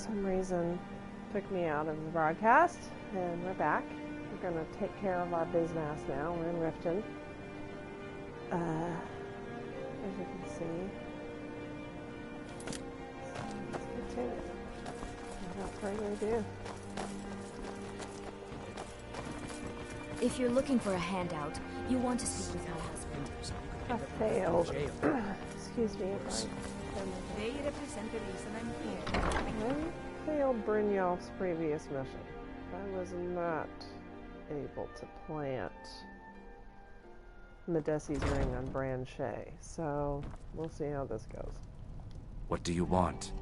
some reason took me out of the broadcast, and we're back. We're going to take care of our Biznass now. We're in Riften. As you can see. So let's continue. Without further ado. If you're looking for a handout, you want to speak with my husband. I failed. Excuse me if They represent the reason I'm here. I failed Brynjolf's previous mission. I was not able to plant Medesi's ring on Bran Shay, so we'll see how this goes. What do you want?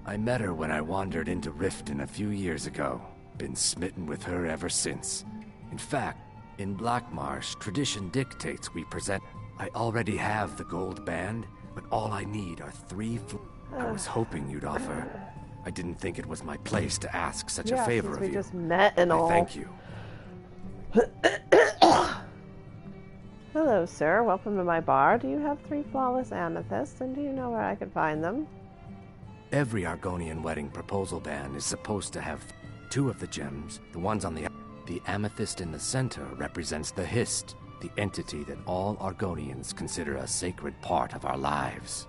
I met her when I wandered into Riften a few years ago. Been smitten with her ever since. In fact, in Blackmarsh, tradition dictates we present. I already have the gold band, but all I need are 3 I was hoping you'd offer. I didn't think it was my place to ask such a favor of you. We just met and all. Thank you. Hello, sir. Welcome to my bar. Do you have 3 flawless amethysts, and do you know where I could find them? Every Argonian wedding proposal band is supposed to have 2 of the gems. The ones on the amethyst in the center represents the Hist, the entity that all Argonians consider a sacred part of our lives.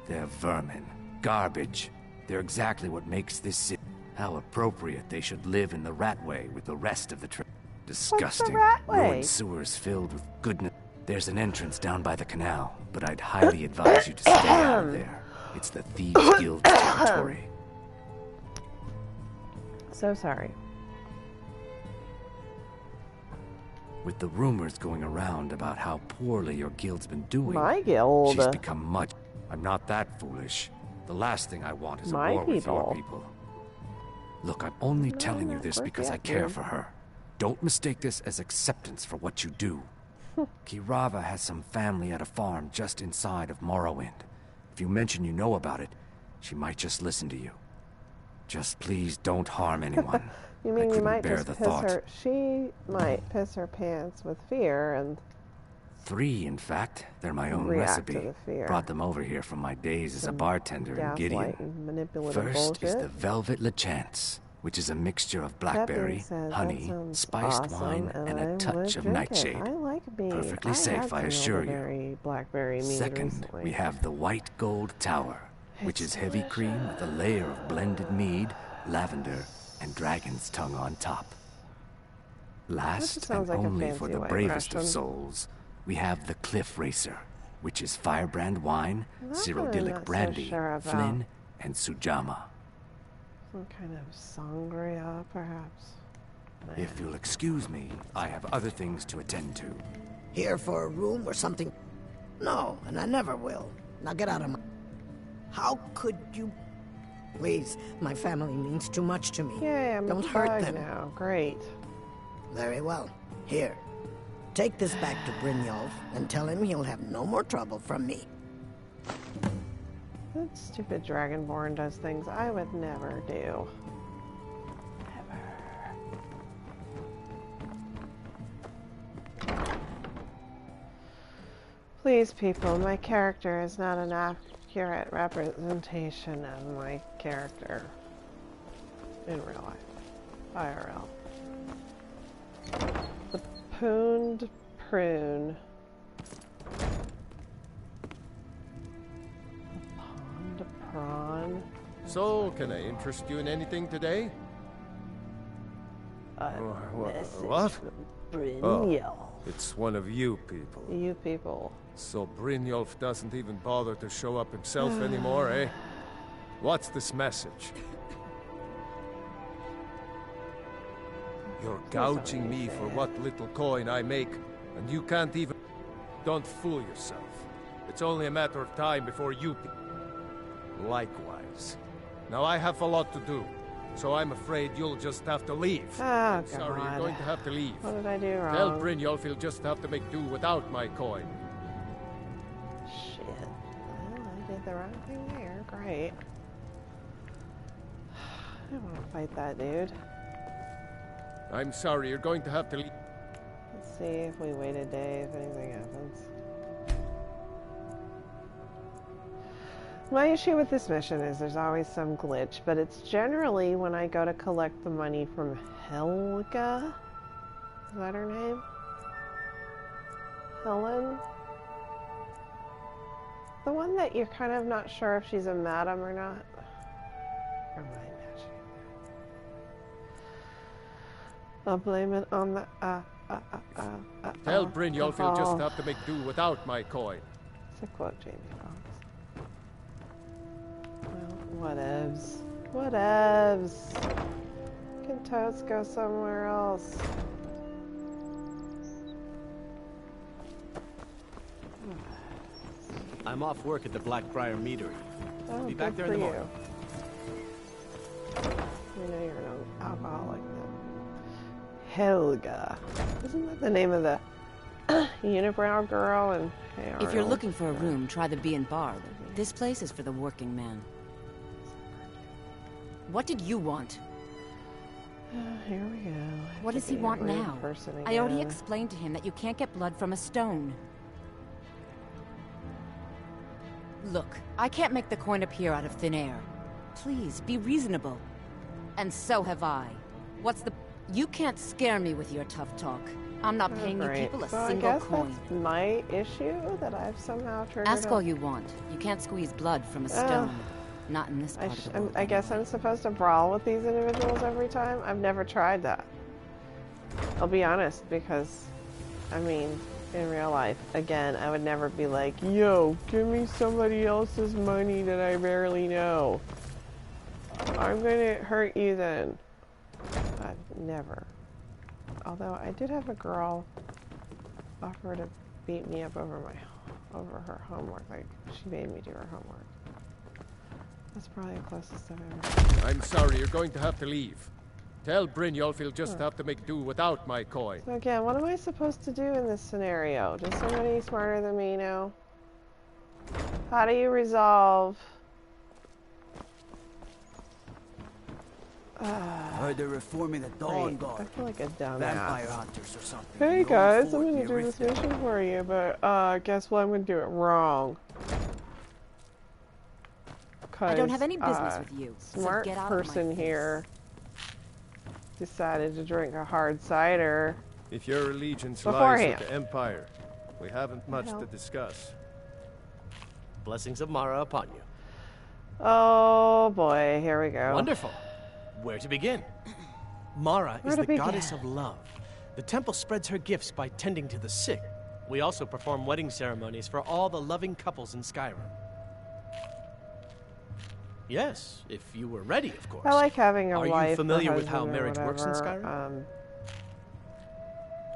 They're vermin, garbage. They're exactly what makes this city. How appropriate they should live in the Ratway with the rest of the trip. Disgusting. Ruined sewers filled with goodness. There's an entrance down by the canal, but I'd highly advise you to stay out of there. It's the Thieves' Guild territory. So sorry. With the rumors going around about how poorly your guild's been doing, my guild? She's become much. I'm not that foolish. The last thing I want is a war with your people. Look, I'm only telling you this because I care for her. Don't mistake this as acceptance for what you do. Kirava has some family at a farm just inside of Morrowind. If you mention you know about it, she might just listen to you. Just please don't harm anyone. You mean you might just piss her? She might piss her pants with fear and... 3, in fact. They're my own recipe. Brought them over here from my days as a bartender in Gideon. First is the Velvet Lachance, which is a mixture of blackberry, honey, spiced wine, and a touch of nightshade. Perfectly safe, I assure you. Second, we have the White Gold Tower, which is heavy cream with a layer of blended mead, lavender, and dragon's tongue on top. Last, and only for the bravest of souls, we have the Cliff Racer, which is firebrand wine, Cyrodiilic brandy, Flynn, and Sujamma. Some kind of sangria, perhaps? If you'll excuse me, I have other things to attend to. Here for a room or something? No, and I never will. Now get out of my... How could you... Please, my family means too much to me. Yeah, I'm Don't hurt them. Now. Great. Very well. Here. Take this back to Brynjolf and tell him he'll have no more trouble from me. That stupid Dragonborn does things I would never do. Never. Please, people, my character is not an accurate representation of my character in real life. IRL. The Pooned Prune. The Pond Prawn. So, can I interest you in anything today? What? Brynjolf. Oh, it's one of you people. You people. So Brynjolf doesn't even bother to show up himself anymore, eh? What's this message? You're gouging me for what little coin I make, and you can't even... Don't fool yourself. It's only a matter of time before you... Likewise. Now I have a lot to do, so I'm afraid you'll just have to leave. Oh, God. Sorry, you're going to have to leave. What did I do wrong? Tell Brynjolf he'll just have to make do without my coin. Shit. Well, I did the wrong thing there. Great. I don't want to fight that dude. I'm sorry, you're going to have to leave. Let's see if we wait a day, if anything happens. My issue with this mission is there's always some glitch, but it's generally when I go to collect the money from Helga. Is that her name? Helen? The one that you're kind of not sure if she's a madam or not. Or am I imagining that? I'll blame it on the Tell Brynjolf he'll just have to make do without my coin. It's a quote, Jamie Foxx. Well, whatevs. Whatevs. Can totes go somewhere else? I'm off work at the Blackbriar Meadery. Oh, Be back there in the morning. You know you're an alcoholic then. Helga. Isn't that the name of the unibrow girl? And if you're looking for a room, try the Bee and Bar. This place is for the working man. What did you want? Here we go. What does he want now? I already explained to him that you can't get blood from a stone. Look, I can't make the coin appear out of thin air. Please, be reasonable. And so have I. What's the... You can't scare me with your tough talk. I'm not paying you people a single coin. That's my issue that I've somehow triggered. Ask all you want. You can't squeeze blood from a stone. Not in this part of the world. I guess I'm supposed to brawl with these individuals every time? I've never tried that. I'll be honest, because, I mean... in real life, again, I would never be like, yo, give me somebody else's money that I barely know. I'm gonna hurt you then. I've never. Although I did have a girl offer to beat me up over her homework. Like, she made me do her homework. That's probably the closest I've ever. I'm sorry, you're going to have to leave. Tell Brynjolf he'll just have to make do without my coin. So again, what am I supposed to do in this scenario? Does somebody smarter than me know? How do you resolve? Heard they're reforming the Dawn Guard. I feel like a dumbass. Vampire hunters or something. Hey guys, I'm gonna do this mission for you, but guess what? I'm gonna do it wrong. I don't have any business with you. Smart so get out person of my here decided to drink a hard cider. If your allegiance lies with the Empire, we haven't much to discuss. Blessings of Mara upon you. Oh boy, here we go. Wonderful. Where to begin? Mara is the goddess of love. The temple spreads her gifts by tending to the sick. We also perform wedding ceremonies for all the loving couples in Skyrim. Yes, if you were ready, of course. I like having a wife. Are you familiar with how marriage works in Skyrim?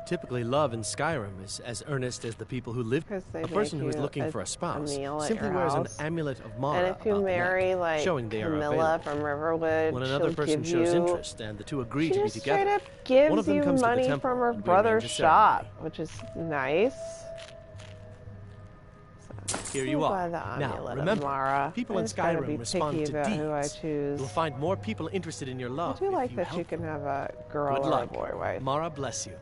Typically, love in Skyrim is as earnest as the people who live. A person who is looking for a spouse simply wears an amulet of Mara and if you marry, like, showing they are Camilla available. from Riverwood, when another person shows interest and the two agree to be together, straight up gives one of them comes money to the temple from her and we brother's arrange a ceremony. shop, which is nice. Here you are. Now, remember, people in Skyrim respond to deeds. You'll find more people interested in your love. I do like that you can have a girl or a boy wife. Mara bless you.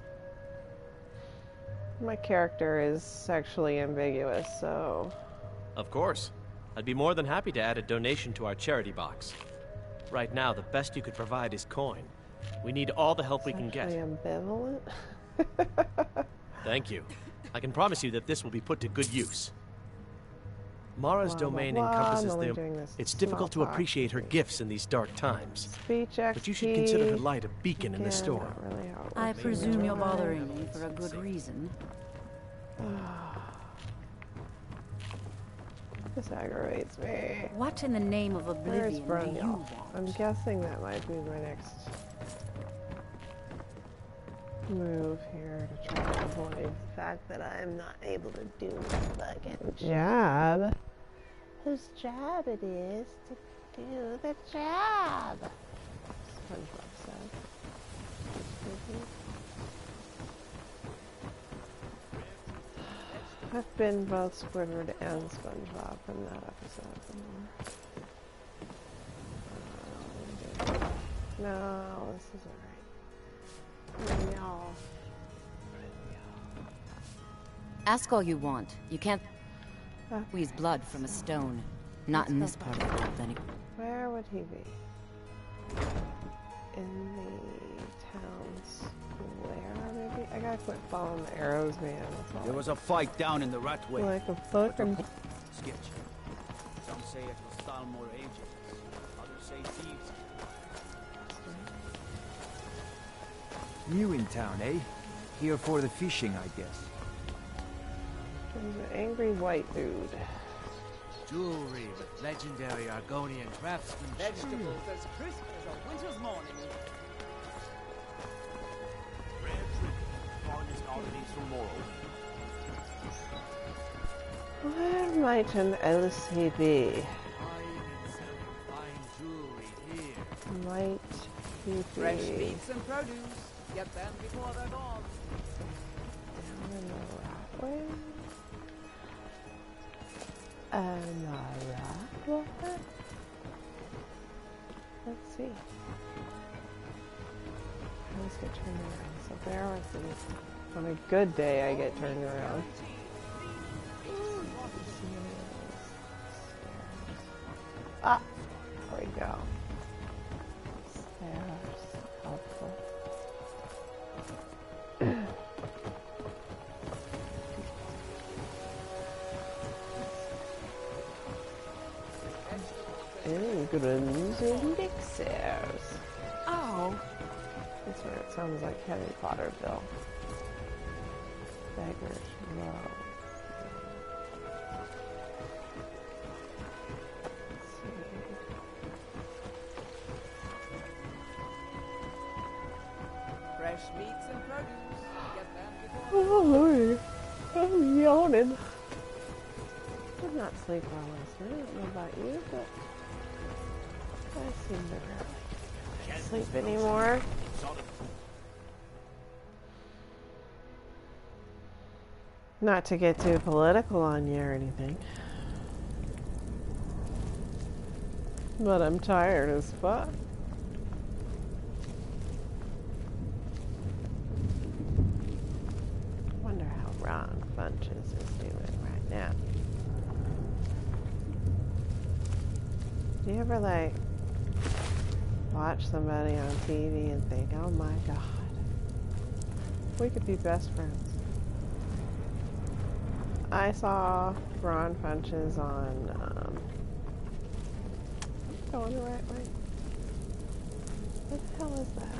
My character is sexually ambiguous, so... Of course. I'd be more than happy to add a donation to our charity box. Right now, the best you could provide is coin. We need all the help we can get. Ambivalent? Thank you. I can promise you that this will be put to good use. Mara's domain encompasses the... It's difficult to appreciate her gifts in these dark times. But you should consider her light a beacon in the storm. I presume you're bothering me for a good reason. This aggravates me. What in the name of oblivion do you want? I'm guessing that might be my next move here to try to avoid the fact that I'm not able to do my fucking job. Whose job it is to do the job? SpongeBob says. I've been both Squidward and SpongeBob from that episode. No, this isn't right. No. Ask all you want. You can't squeeze blood from a stone. Not in this part of the world, anyway. Where would he be? In the town square, maybe? I gotta quit following the arrows, man. There was a fight down in the Ratway. Like a fucking sketch. Some say it was Thalmor agents. Others say thieves. New in town, eh? Here for the fishing, I guess. There's an angry white dude. Jewelry with legendary Argonian craftsmanship. Vegetables as crisp as a winter's morning. Rare trinkets, finest oddities from Morrow. Where might an LC be? Buying and selling fine jewelry here. Might he be? Fresh meats and produce. Get them before they're gone. Down in the Ratway? What? Let's see. I always get turned around. So there was the... On a good day, I get turned around. Ah! There we go. Stairs. Helpful. Grunts and elixirs. Oh. That's where it sounds like Harry Potterville. Beggars Row. Fresh meats and produce. Get them before. Oh Lord. I'm yawning. I did not sleep well last night. I don't know about you, but I seem to really can't sleep anymore. Not to get too political on you or anything, but I'm tired as fuck. Wonder how Ron Funches is doing right now. Do you ever like watch somebody on TV and think, oh my god, we could be best friends? I saw Ron Funches on, going the right way. What the hell is that?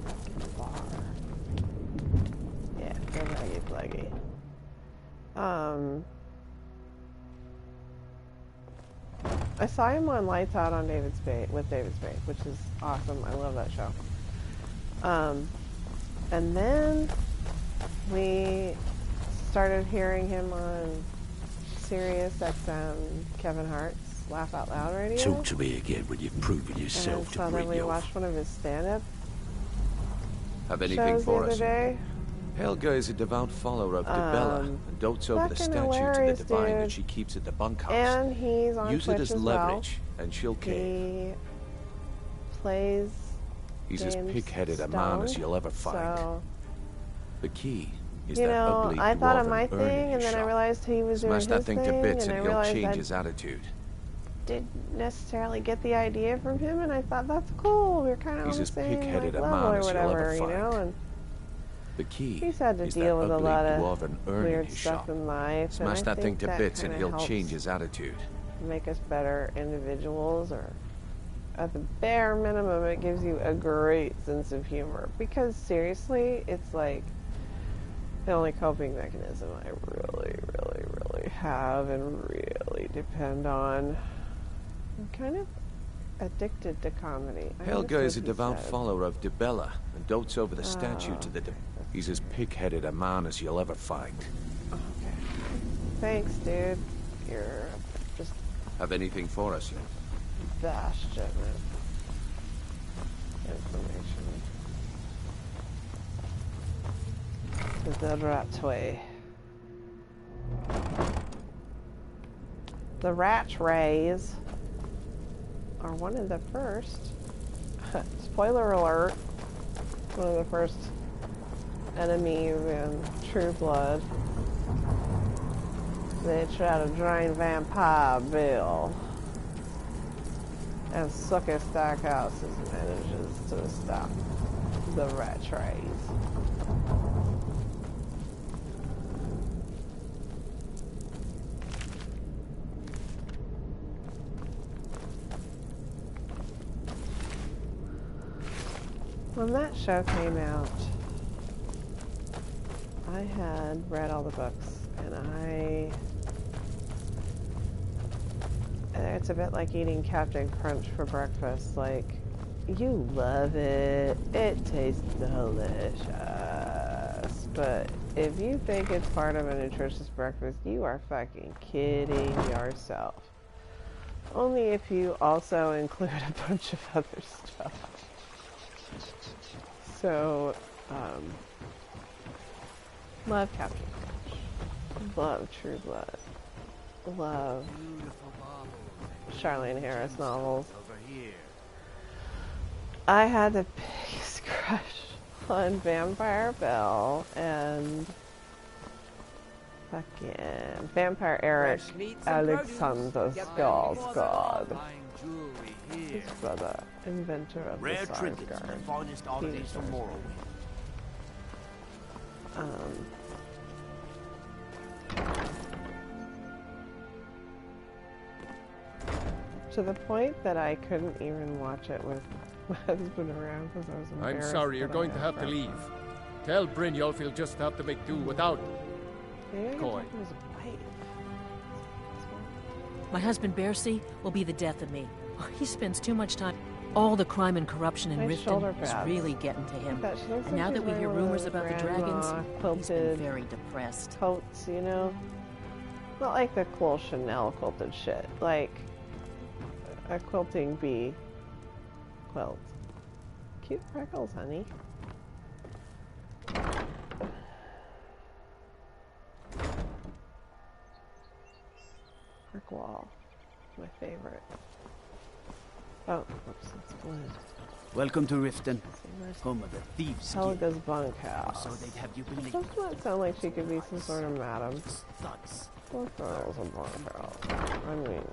Fucking bar. Yeah, go leggy pluggy. I saw him on Lights Out on David Spade, with David Spade, which is awesome. I love that show. And then we started hearing him on Sirius XM, Kevin Hart's Laugh Out Loud radio. Talk to me again when you've proven yourself to bring we your... watched one of his stand-up Have anything shows for the other us? day. Helga is a devout follower of Dibella and dotes over the statue to the divine that she keeps at the bunkhouse. And he's on Use Twitch it as leverage, and she'll cave. He plays He's as pig-headed a man as you'll ever find. So, The key is you that know, ugly I thought of dwarven my urn in thing, and his then I shop. realized he was doing Smash his that thing to thing, bits, and I and he'll realized change I his attitude. didn't necessarily get the idea from him, and I thought that's cool. We're kind of on He's the as same pig-headed a level man or as you'll whatever, ever you know. find. And The key he's had to is deal that with a ugly lot of dwarven urn in weird his stuff shop. in life. Smash and I that thing think to that bits, and kinda he'll helps change his attitude. make us better individuals, or at the bare minimum, it gives you a great sense of humor. Because seriously, it's like the only coping mechanism I really, really, really have and really depend on. I'm kind of addicted to comedy. Helga is a devout follower of Dibella and dotes over the statue to the He's as pig-headed a man as you'll ever find. Okay. Thanks, dude. You're just Have anything for us yet? bastion of information. The Ratway. The Ratways are one of the first, spoiler alert, one of the first enemies in True Blood. They try to drain Vampire Bill. And Sucker Stackhouses manages to stop the rat trays. When that show came out, I had read all the books, and it's a bit like eating Captain Crunch for breakfast. Like, you love it, it tastes delicious, but if you think it's part of a nutritious breakfast, you are fucking kidding yourself. Only if you also include a bunch of other stuff. So, love Captain Crunch, love True Blood, love Charlene Harris novels. I had the biggest crush on Vampire Bill and fucking Vampire Eric Alexander Skarsgård. His brother, inventor of the Skarsgård. To the point that I couldn't even watch it with my husband around because I was embarrassed. I'm sorry, you're going to have to leave. Tell Brynjolf he'll just have to make do without Coin. My husband Bercy will be the death of me. He spends too much time. All the crime and corruption in Riften is really getting to him. And now that we hear rumors about the dragons, he's been very depressed. Coats, you know? Not like the cool Chanel quilted shit. Like a quilting bee quilt. Cute freckles, honey. Brick wall. My favorite. Oh, oops, it's blue. Welcome to Riften, home of the thieves. Helga's bunkhouse. So they'd have you believe. Doesn't that sound like she could be some sort of madam? What girls a bunkhouse? I mean,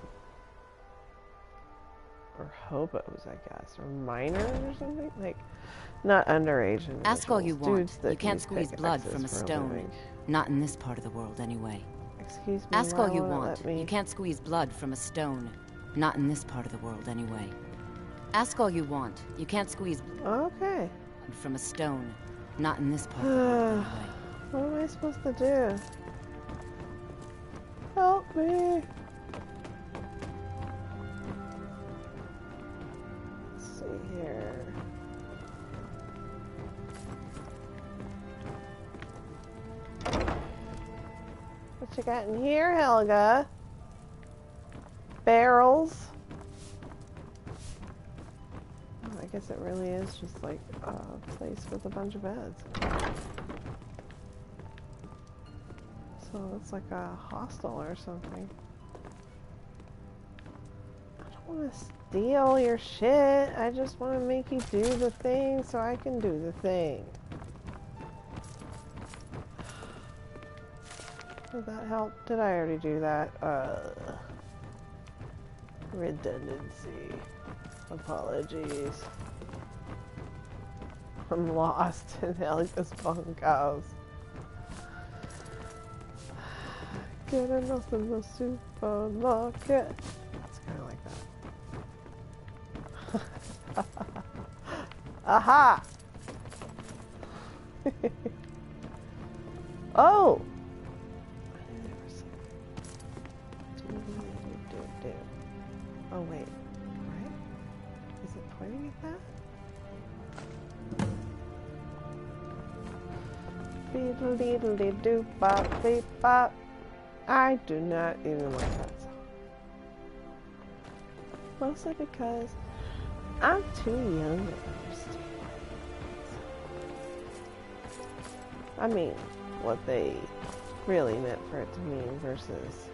or hobos, I guess, or minors or something. Like, not underage. Ask all you want. You can't squeeze blood from a stone. Not in this part of the world, anyway. Excuse me. Ask all you want. You can't squeeze blood from a stone. Not in this part of the world, anyway. Ask all you want. You can't squeeze blood from a stone. Not in this part of the world, anyway. What am I supposed to do? Help me! Let's see here. What you got in here, Helga? Barrels? Oh, I guess it really is just like a place with a bunch of beds. So it's like a hostel or something. I don't want to steal your shit. I just want to make you do the thing so I can do the thing. Did that help? Did I already do that? Redundancy. Apologies. I'm lost in Helga's bunkhouse. Get enough in the supermarket. It's kind of like that. Aha! Oh! Oh wait, right? Is it pointing at that? Beedle deedle dee doo bop beep bop. I do not even like that song. Mostly because I'm too young to understand. I mean, what they really meant for it to mean versus,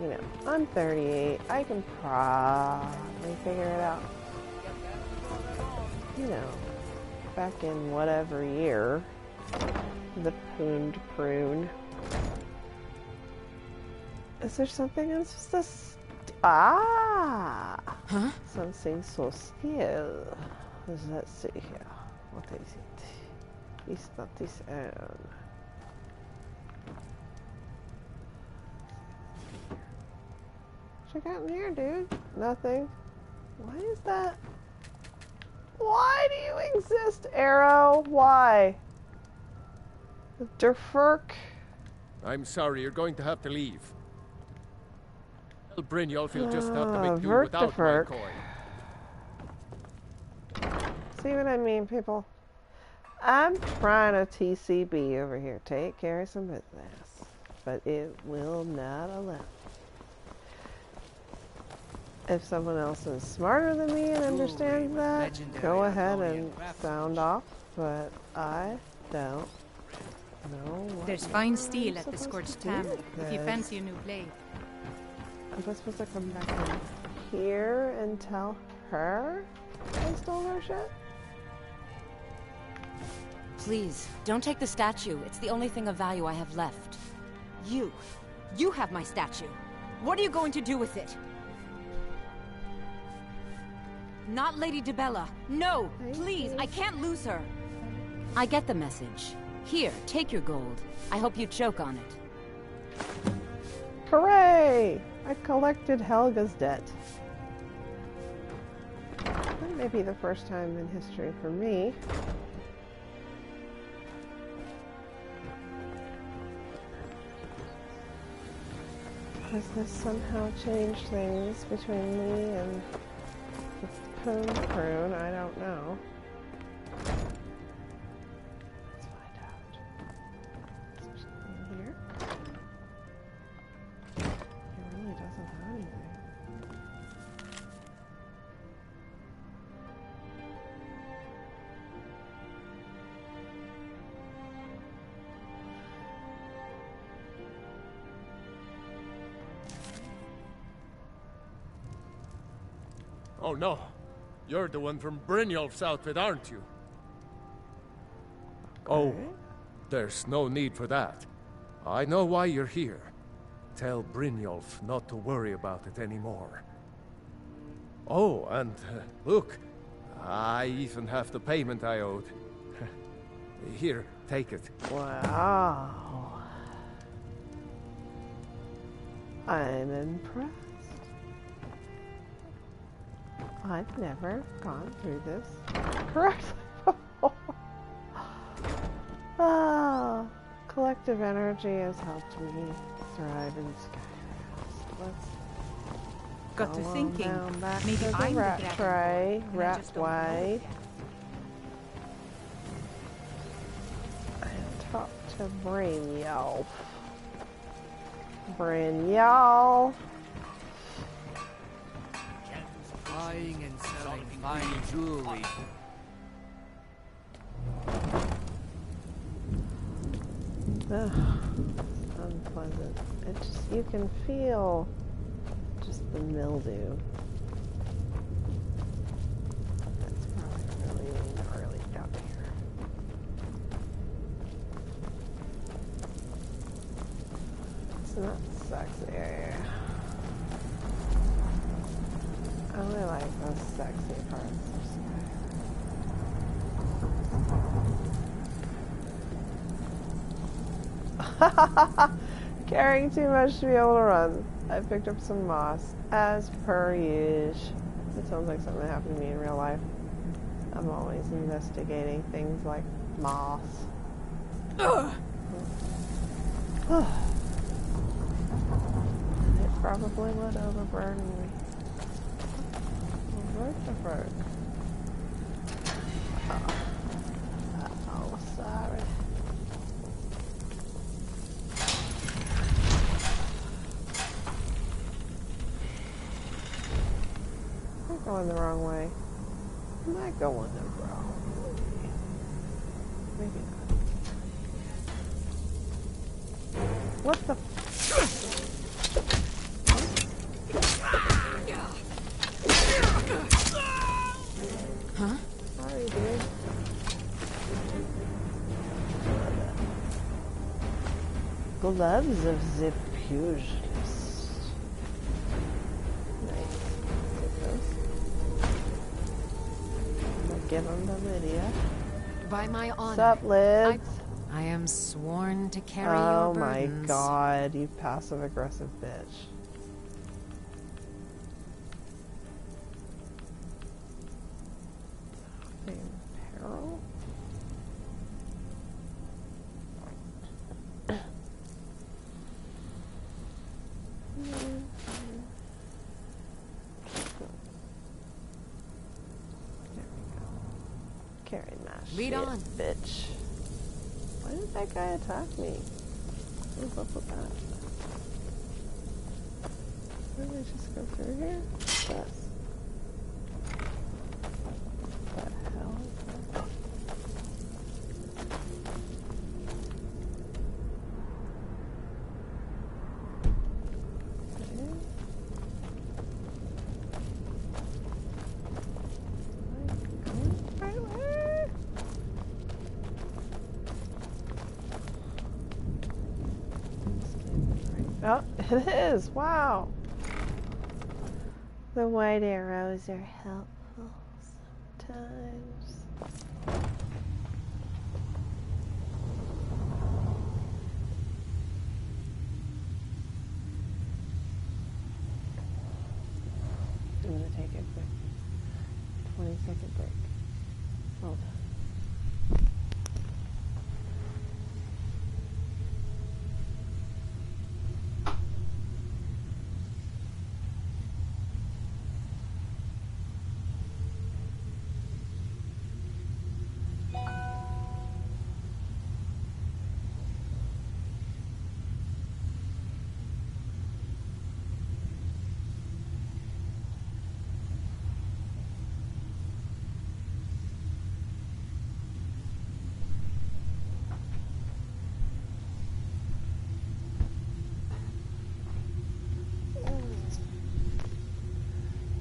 you know, I'm 38, I can probably figure it out. You know, back in whatever year, the prune. Is there something else? This? Ah! Huh? Something so still. Let's see here. What is it? It's not this end. Check out in here, dude. Nothing. Why is that? Why do you exist, Arrow? Why? Derfurk? I'm sorry, you're going to have to leave. Tell Brynjolf you'll just have to make do Vert without Derfurk. my coin. See what I mean, people? I'm trying to TCB over here. Take care of some business. But it will not allow. If someone else is smarter than me and understands that, go ahead and sound off. But I don't know. There's fine steel at the Scorched Tammy, if you fancy a new blade. Am I supposed to come back in here and tell her I stole her shit? Please, don't take the statue. It's the only thing of value I have left. You have my statue. What are you going to do with it? Not Lady Dibella. No, please, I can't lose her. I get the message. Here, take your gold. I hope you choke on it. Hooray! I collected Helga's debt. That may be the first time in history for me. Does this somehow change things between me and the Poon Prune? I don't know. Let's find out. Is there something in here? It really doesn't have anything. Oh no, you're the one from Brynjolf's outfit, aren't you? Okay. Oh, there's no need for that. I know why you're here. Tell Brynjolf not to worry about it anymore. Oh, and look, I even have the payment I owed. Here, take it. Wow. I'm impressed. I've never gone through this correctly before. Ah, collective energy has helped me thrive in Skyrim. Let's got to thinking. Back maybe to the I'm rat the tray, rat way, and talk to Brynjolf. Brynjolf. Buying and selling fine jewelry. Ugh, unpleasant. It just, you can feel just the mildew. That's probably really gnarly down here. It's not sexy. I only like those sexy parts of Skyrim. Carrying too much to be able to run. I picked up some moss, as per usual. It sounds like something that happened to me in real life. I'm always investigating things like moss. It probably would overburden me. Where's the bird? Oh, sorry. I'm going the wrong way. Am I going the wrong way? Maybe not. What the? Huh? Sorry, dude. Gloves of the pugilist. give them to Lydia. By my honor. Sup, Liz? I am sworn to carry Oh your my burdens. god, you passive-aggressive bitch. Peril? Carry my Lead shit, on. bitch. Why did that guy attack me? What's up with that? Why did I just go through here? What's this? What the hell is that? Oh, it is! Wow! The white arrows are helpful sometimes. I'm gonna take a quick 20-second break. Hold on.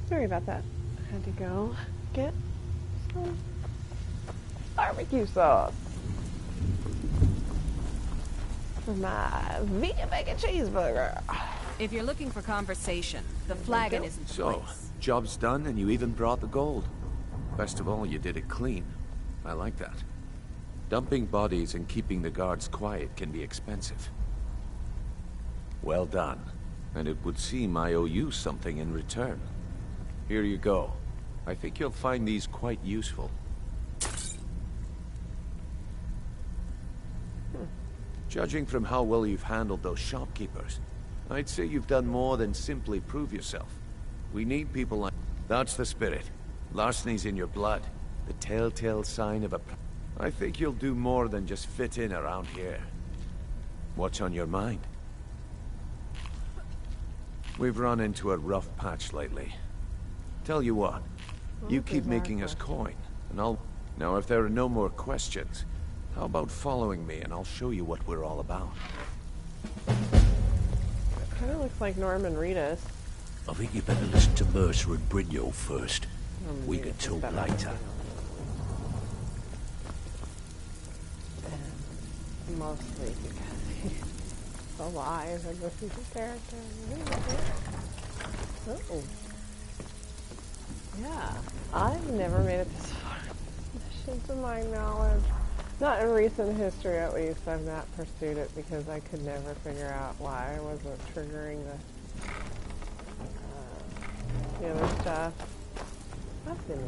Sorry about that. I had to go get some barbecue sauce for my vegan bacon cheeseburger. If you're looking for conversation, the flagon isn't the So, place. job's done and you even brought the gold. Best of all, you did it clean. I like that. Dumping bodies and keeping the guards quiet can be expensive. Well done. And it would seem I owe you something in return. Here you go. I think you'll find these quite useful. Judging from how well you've handled those shopkeepers, I'd say you've done more than simply prove yourself. We need people like... That's the spirit. Larceny's in your blood. The telltale sign of a... I think you'll do more than just fit in around here. What's on your mind? We've run into a rough patch lately. Tell you what, you keep making us coin, and I'll... Now, if there are no more questions, how about following me and I'll show you what we're all about? It kind of looks like Norman Reedus. I think you better listen to Mercer and Brignold first. We can talk later. And mostly because he's alive and this is a character. Oh. Yeah, I've never made it this far. To my knowledge. Not in recent history, at least. I've not pursued it because I could never figure out why I wasn't triggering the other stuff. Nothing.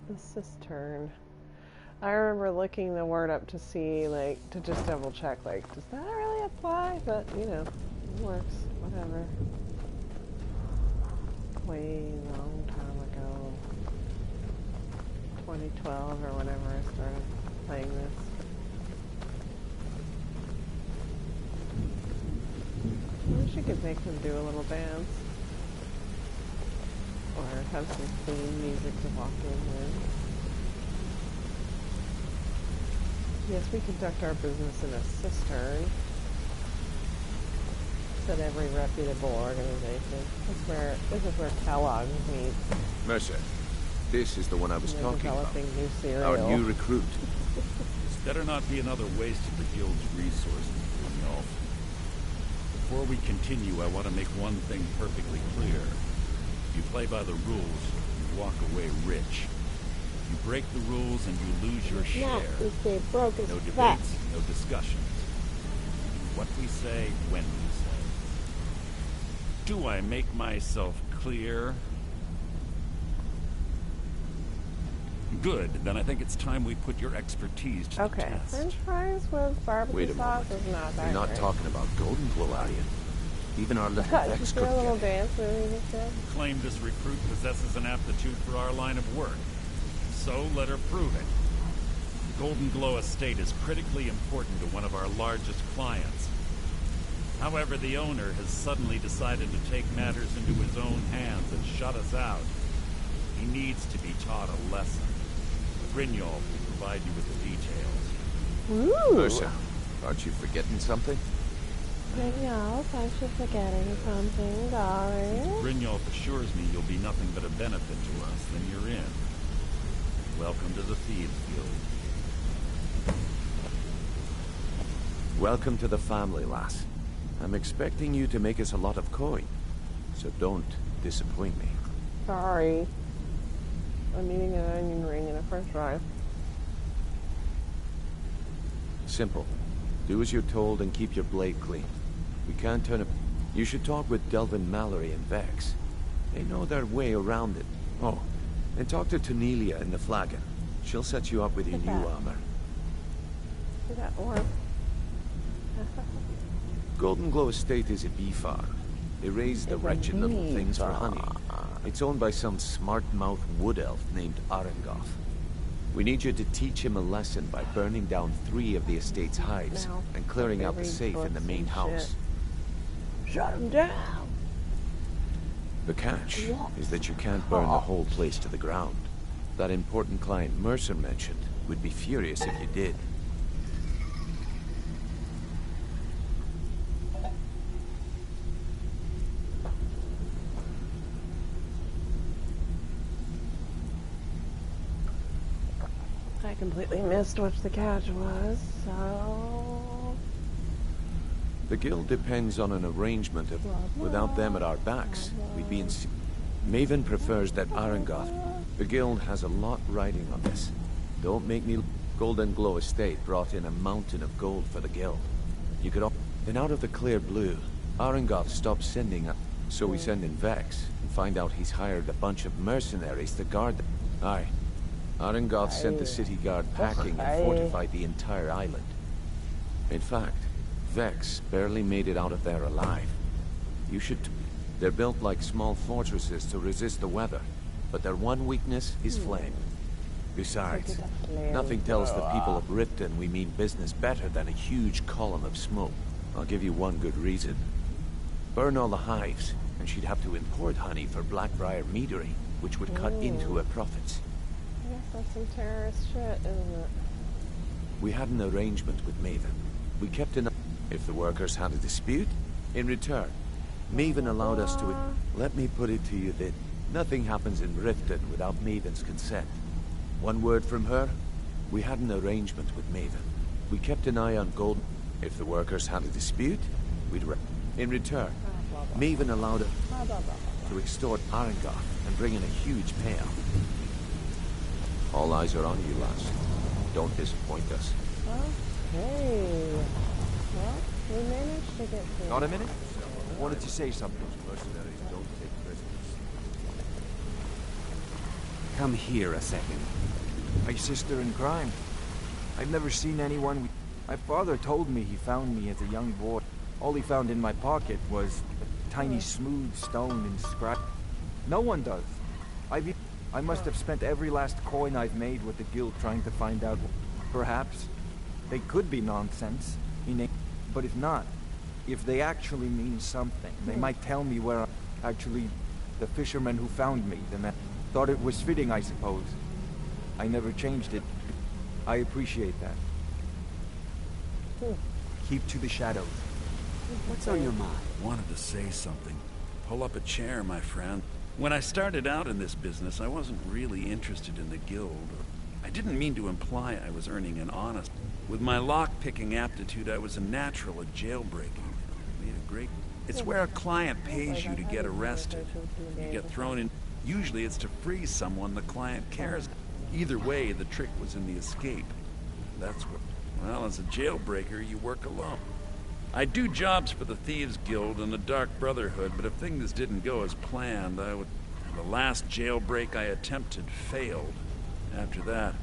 The cistern. I remember looking the word up to see, like, to just double check, like, does that really apply? But, you know, it works. Whatever. Way long time ago. 2012 or whenever I started playing this. I wish you could make them do a little dance. Or have some theme music to walk in with. Yes, we conduct our business in a cistern. At every reputable organization. This is where Kellogg meets. Mercer, this is the one I was talking about. New cereal. Our new recruit. This better not be another waste of the guild's resources, Brignold. Before we continue, I want to make one thing perfectly clear. If you play by the rules, you walk away rich. You break the rules and you lose your share. No debates, no discussions. What we say, when we say. Do I make myself clear? Good, then I think it's time we put your expertise to the test. French fries with barbecue sauce is not that You're not great. talking about golden glow, are you? Even our little Vex could couldn't little get it. dance movie just did? Claim this recruit possesses an aptitude for our line of work. So let her prove it. Golden Glow Estate is critically important to one of our largest clients. However, the owner has suddenly decided to take matters into his own hands and shut us out. He needs to be taught a lesson. Brynjolf will provide you with the details. Ooh. Mercer, aren't you forgetting something? Brynjolf, aren't you forgetting something, darling? Since Brynjolf assures me you'll be nothing but a benefit to us, then you're in. Welcome to the Thieves Guild. Welcome to the family, lass. I'm expecting you to make us a lot of coin, so don't disappoint me. Sorry. I'm eating an onion ring and a french fry. Simple. Do as you're told and keep your blade clean. We can't turn it. You should talk with Delvin Mallory and Vex. They know their way around it. Oh, and talk to Cornelia in the Flagon. She'll set you up with your new armor. Is that warm? Golden Glow Estate is a bee farm. They raise the wretched little things for honey. It's owned by some smart-mouthed wood elf named Arengoth. We need you to teach him a lesson by burning down 3 of the estate's hives and clearing out the safe in the main house. Shut him down! The catch is that you can't burn the whole place to the ground. That important client Mercer mentioned would be furious if you did. I completely missed what the catch was, so... The guild depends on an arrangement of... Without them at our backs, we'd be in... Maven prefers that Arengoth... The guild has a lot riding on this. Don't make me... Golden Glow Estate brought in a mountain of gold for the guild. You could all... Then out of the clear blue, Arengoth stopped sending up. So we send in Vex, and find out he's hired a bunch of mercenaries to guard them. Aye. Arengoth sent the city guard packing and fortified the entire island. In fact, Vex barely made it out of there alive. You should... They're built like small fortresses to resist the weather, but their one weakness is flame. Besides, nothing tells the people of Riften we mean business better than a huge column of smoke. I'll give you one good reason. Burn all the hives, and she'd have to import honey for Blackbriar meadery, which would cut into her profits. I guess that's some terrorist shit, isn't it? We had an arrangement with Maven. We kept an... If the workers had a dispute, in return, Maven allowed us to... Let me put it to you that nothing happens in Riften without Maven's consent. One word from her, we had an arrangement with Maven. We kept an eye on gold. If the workers had a dispute, we'd... In return, Maven allowed us to extort Arengoth and bring in a huge payout. All eyes are on you, lass. Don't disappoint us. Okay. Well, we managed to get through. Got a minute? I wanted to say something. Mercenaries don't take prisoners. Come here a second. My sister in crime. I've never seen anyone... My father told me he found me as a young boy. All he found in my pocket was a tiny smooth stone and scrap. No one does. I must have spent every last coin I've made with the guild trying to find out. Perhaps they could be nonsense, but if not, if they actually mean something, they might tell me where actually the fisherman who found me, the man, thought it was fitting, I suppose. I never changed it. I appreciate that. Keep to the shadows. What's on your mind? Wanted to say something. Pull up a chair, my friend. When I started out in this business, I wasn't really interested in the guild. I didn't mean to imply I was earning an honest. With my lock-picking aptitude, I was a natural at jailbreaking. Made a great... It's where a client pays you to get arrested. You get thrown in... Usually it's to free someone the client cares. Either way, the trick was in the escape. That's what... Well, as a jailbreaker, you work alone. I do jobs for the Thieves Guild and the Dark Brotherhood, but if things didn't go as planned, I would... The last jailbreak I attempted failed. After that,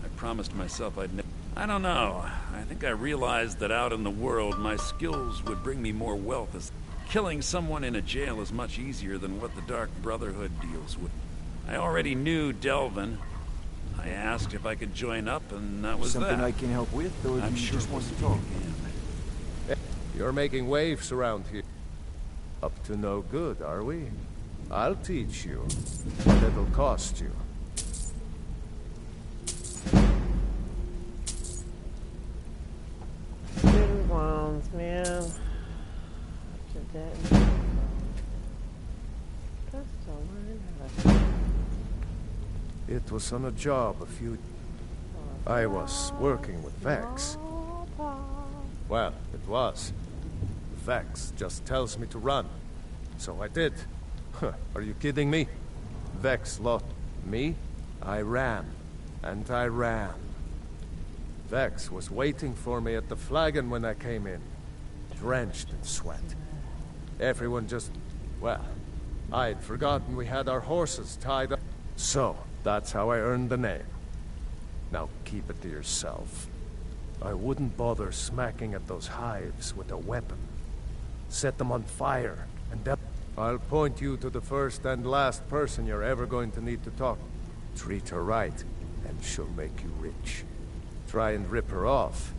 I promised myself I'd never... I don't know. I think I realized that out in the world, my skills would bring me more wealth. As killing someone in a jail is much easier than what the Dark Brotherhood deals with. I already knew Delvin. I asked if I could join up, and that was Something that. I can help with, or do you just want to talk? You're making waves around here. Up to no good, are we? I'll teach you, but it'll cost you. Two wands, man. What you did. Just to learn how to... It was on a job a few... I was working with Vex. Well, it was. Vex just tells me to run. So I did. Are you kidding me? Vex lost me. I ran. And I ran. Vex was waiting for me at the flagon when I came in. Drenched in sweat. Everyone just... Well, I'd forgotten we had our horses tied up. So, that's how I earned the name. Now keep it to yourself. I wouldn't bother smacking at those hives with a weapon. Set them on fire, and then I'll point you to the first and last person you're ever going to need to talk. Treat her right, and she'll make you rich. Try and rip her off.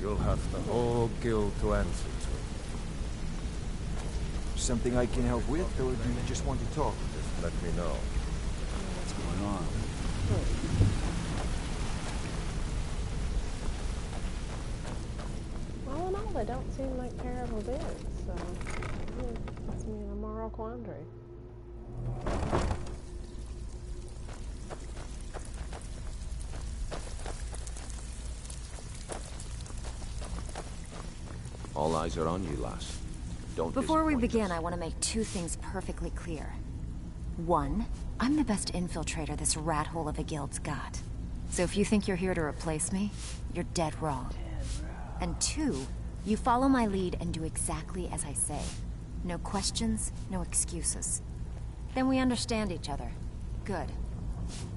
You'll have the whole guild to answer to. Something I can help with, or do you just want to talk? Just let me know. What's going on? All in all, they don't seem like terrible dudes, so it puts me in a moral quandary. All eyes are on you, lass. Don't Before we begin, I want to make two things perfectly clear. One, I'm the best infiltrator this rat hole of a guild's got. So if you think you're here to replace me, you're dead wrong. And two, you follow my lead and do exactly as I say. No questions, no excuses. Then we understand each other. Good.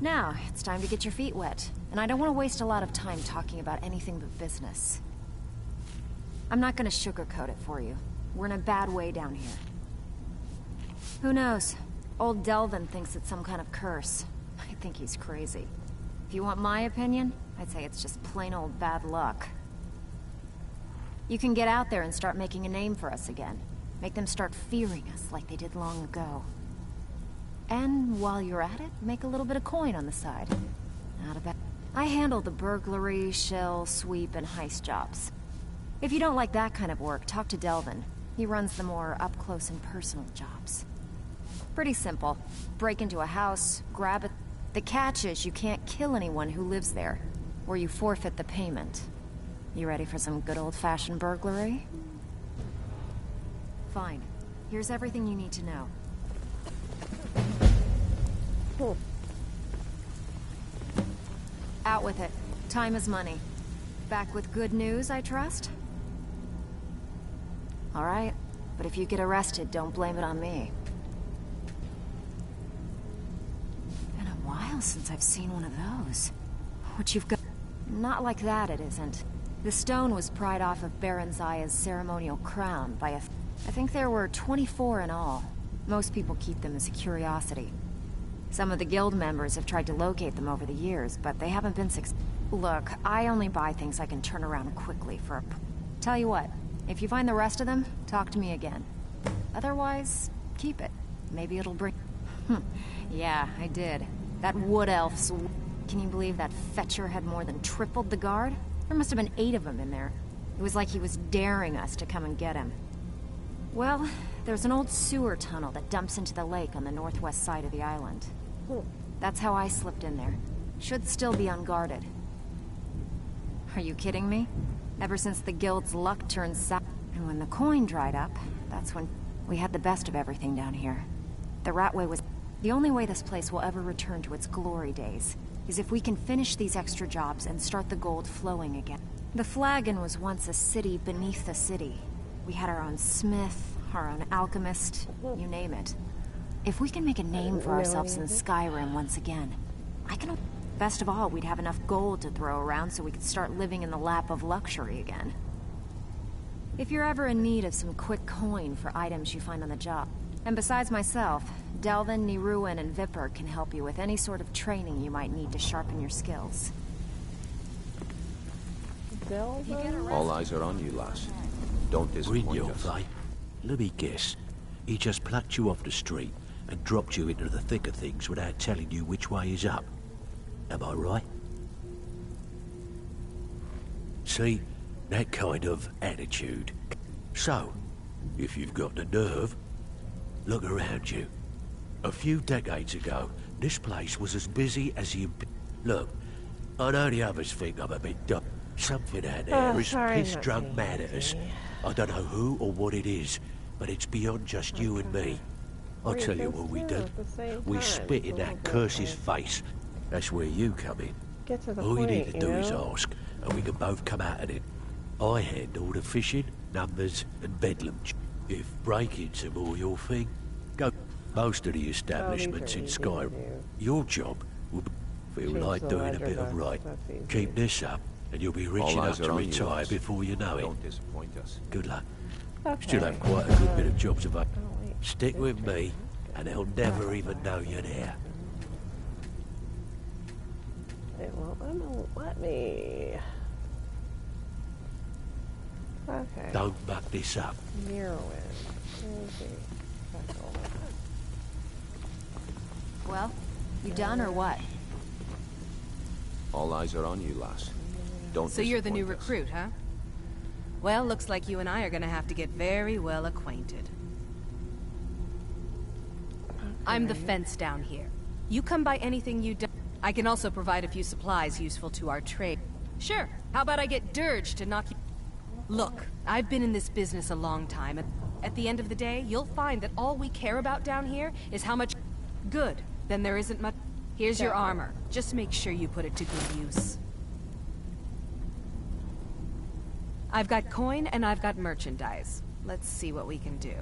Now, it's time to get your feet wet. And I don't want to waste a lot of time talking about anything but business. I'm not gonna sugarcoat it for you. We're in a bad way down here. Who knows? Old Delvin thinks it's some kind of curse. I think he's crazy. If you want my opinion, I'd say it's just plain old bad luck. You can get out there and start making a name for us again. Make them start fearing us like they did long ago. And while you're at it, make a little bit of coin on the side. Not a bad... I handle the burglary, shell, sweep, and heist jobs. If you don't like that kind of work, talk to Delvin. He runs the more up-close and personal jobs. Pretty simple. Break into a house, grab it. The catch is you can't kill anyone who lives there, or you forfeit the payment. You ready for some good old-fashioned burglary? Fine. Here's everything you need to know. Cool. Out with it. Time is money. Back with good news, I trust? All right. But if you get arrested, don't blame it on me. Been a while since I've seen one of those. What you've got... Not like that, it isn't. The stone was pried off of Baron Zaya's ceremonial crown by a... I think there were 24 in all. Most people keep them as a curiosity. Some of the guild members have tried to locate them over the years, but they haven't been successful. Look, I only buy things I can turn around quickly for a... Tell you what, if you find the rest of them, talk to me again. Otherwise, keep it. Maybe it'll bring... Yeah, I did. That wood elf's... Can you believe that fetcher had more than tripled the guard? There must have been 8 of them in there. It was like he was daring us to come and get him. Well, there's an old sewer tunnel that dumps into the lake on the northwest side of the island. That's how I slipped in there. Should still be unguarded. Are you kidding me? Ever since the guild's luck turned south, and when the coin dried up, that's when we had the best of everything down here. The Ratway was... The only way this place will ever return to its glory days is if we can finish these extra jobs and start the gold flowing again. The Flagon was once a city beneath a city. We had our own smith, our own alchemist, you name it. If we can make a name for ourselves in Skyrim once again, best of all, we'd have enough gold to throw around so we could start living in the lap of luxury again. If you're ever in need of some quick coin for items you find on the job. And besides myself, Delvin, Niruin, and Vipper can help you with any sort of training you might need to sharpen your skills. All eyes are on you, lass. Don't disappoint us. Let me guess. He just plucked you off the street and dropped you into the thick of things without telling you which way is up. Am I right? See, that kind of attitude. So, if you've got the nerve, look around you. A few decades ago, this place was as busy as you... Look, I know the others think I'm a bit dumb. Something out there is piss-drunk mad at us. I don't know who or what it is, but it's beyond just you and me. I'll tell you what we do. We spit in that curse's face. That's where you come in. All you need to do is ask, and we can both come out of it. I handle the fishing, numbers, and bedlam. If break-ins are more your thing, go. Most of the establishments in Skyrim, your job will feel like doing a bit of right. Keep this up, and you'll be rich enough to retire before you know it. Don't disappoint us. Good luck. Still have quite a good bit of jobs available. Stick with me, and they'll never even know you're there. It won't let me. Okay. Don't muck this up. Well, you done or what? All eyes are on you, lass. Don't So you're the new recruit, huh? Well, looks like you and I are gonna have to get very well acquainted. I'm the fence down here. You come by anything you do. I can also provide a few supplies useful to our trade. Sure, how about I get Dirge to knock you... Look, I've been in this business a long time, and at the end of the day, you'll find that all we care about down here is how much... Good, then there isn't much... Here's your armor. Just make sure you put it to good use. I've got coin and I've got merchandise. Let's see what we can do.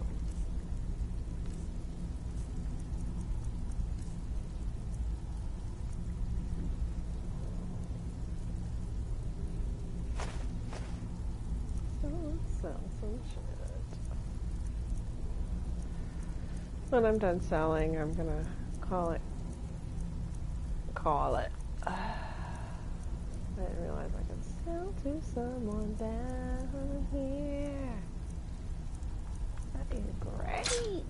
When I'm done selling, I'm gonna call it. I didn't realize I could sell to someone down here. That is great.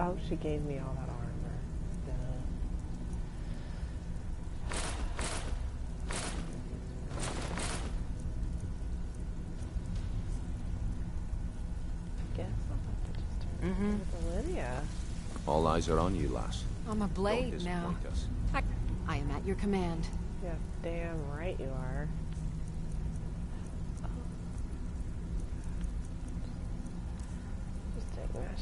Oh, she gave me all that armor. Duh. I guess I'll have to just turn to Lydia. All eyes are on you, lass. I'm a blade now. I am at your command. Yeah, damn right you are.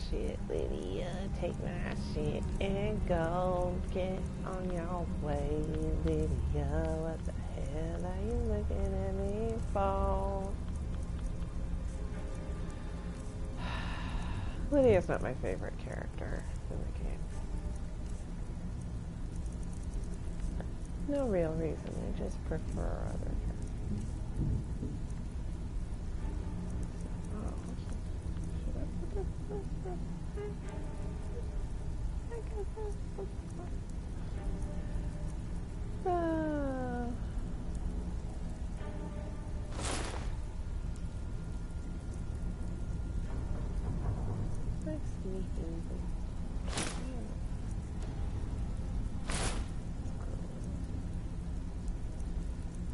Shit, Lydia, take my shit and go get on your way, Lydia. What the hell are you looking at me for? Lydia's not my favorite character in the game. No real reason, I just prefer other characters. Oh, should I put this?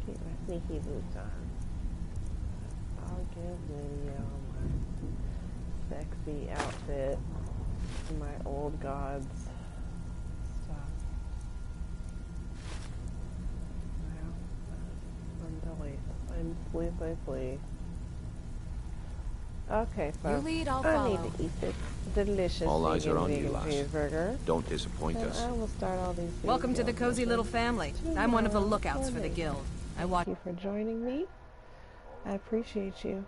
Keep my sneaky boots on. I'll give Lydia my sexy outfit, my old gods stuff. Well, please. Okay, folks. You lead, I'll I follow. need to eat this delicious All eyes are on you, vegan lass. cheeseburger. Don't disappoint And us. I will start all these. Welcome to the cozy little family. I'm one of the lookouts for the guild. I watch. Thank you for joining me. I appreciate you.